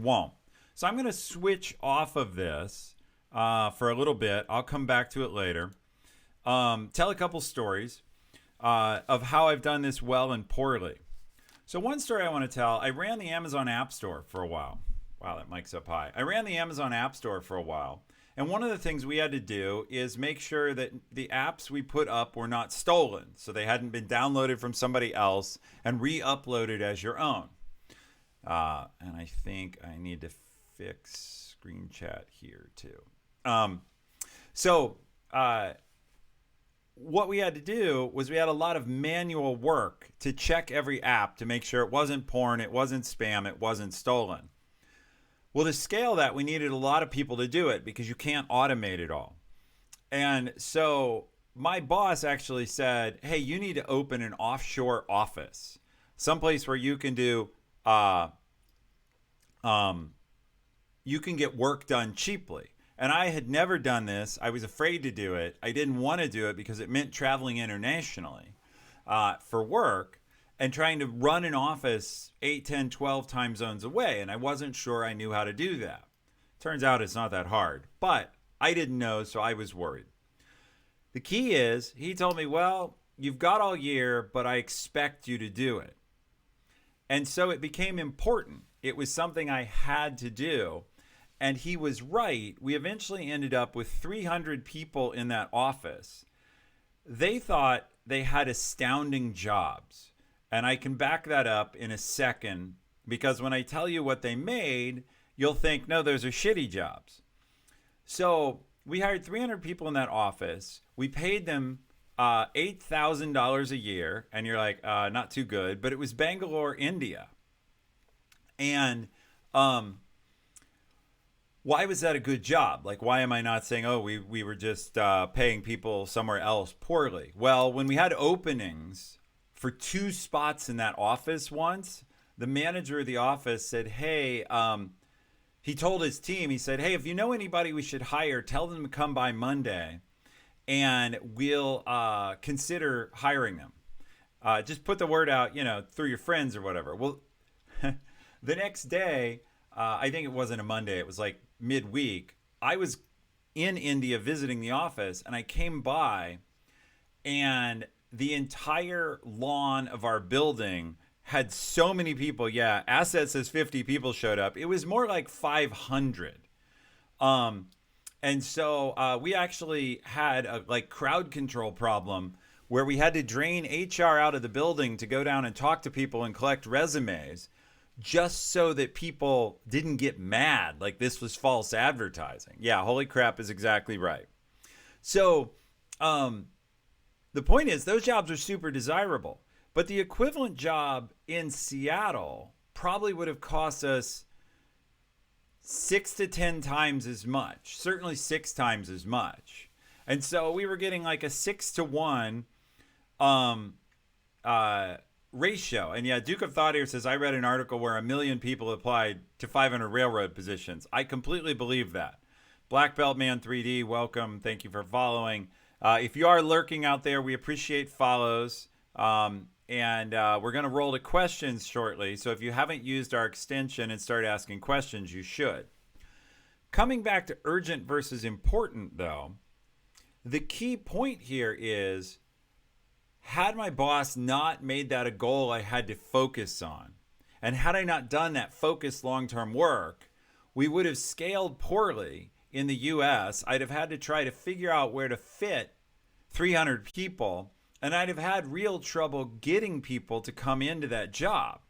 won't. So I'm going to switch off of this for a little bit. I'll come back to it later. Tell a couple stories of how I've done this well and poorly. So one story I want to tell, I ran the Amazon App Store for a while. Wow, that mic's up high. I ran the Amazon App Store for a while. And one of the things we had to do is make sure that the apps we put up were not stolen. So they hadn't been downloaded from somebody else and re-uploaded as your own. And I think I need to fix screen chat here too. So what we had to do was we had a lot of manual work to check every app to make sure it wasn't porn, it wasn't spam, it wasn't stolen. Well, to scale that, we needed a lot of people to do it because you can't automate it all. And so my boss actually said, hey, you need to open an offshore office, someplace where you can do, you can get work done cheaply. And I had never done this. I was afraid to do it. I didn't want to do it because it meant traveling internationally for work and trying to run an office 8, 10, 12 time zones away. And I wasn't sure I knew how to do that. Turns out it's not that hard. But I didn't know, so I was worried. The key is, he told me, well, you've got all year, but I expect you to do it. And so it became important. It was something I had to do. And he was right. We eventually ended up with 300 people in that office. They thought they had astounding jobs. And I can back that up in a second, because when I tell you what they made, you'll think, no, those are shitty jobs. So we hired 300 people in that office. We paid them $8,000 a year. And you're like, not too good. But it was Bangalore, India. And why was that a good job? Like, why am I not saying, oh, we were just paying people somewhere else poorly? Well, when we had openings for 2 spots in that office once, the manager of the office said, hey, he told his team, he said, hey, if you know anybody we should hire, tell them to come by Monday and we'll consider hiring them. Just put the word out, through your friends or whatever. Well, the next day, I think it wasn't a Monday, it was like midweek, I was in India visiting the office and I came by and the entire lawn of our building had so many people. Yeah, Asset says 50 people showed up. It was more like 500. And so we actually had a crowd control problem where we had to drain HR out of the building to go down and talk to people and collect resumes, just so that people didn't get mad like this was false advertising. Yeah, holy crap is exactly right. So the point is, those jobs are super desirable. But the equivalent job in Seattle probably would have cost us 6 to 10 times as much, certainly 6 times as much. And so we were getting like a 6-to-1 ratio. And yeah, Duke of Thought here says, I read an article where 1 million people applied to 500 railroad positions. I completely believe that. Black Belt Man 3D, welcome. Thank you for following. If you are lurking out there, we appreciate follows. And we're going to roll to questions shortly. So if you haven't used our extension and start asking questions, you should. Coming back to urgent versus important, though, the key point here is, had my boss not made that a goal I had to focus on, and had I not done that focused long-term work, we would have scaled poorly in the US. I'd have had to try to figure out where to fit 300 people, and I'd have had real trouble getting people to come into that job.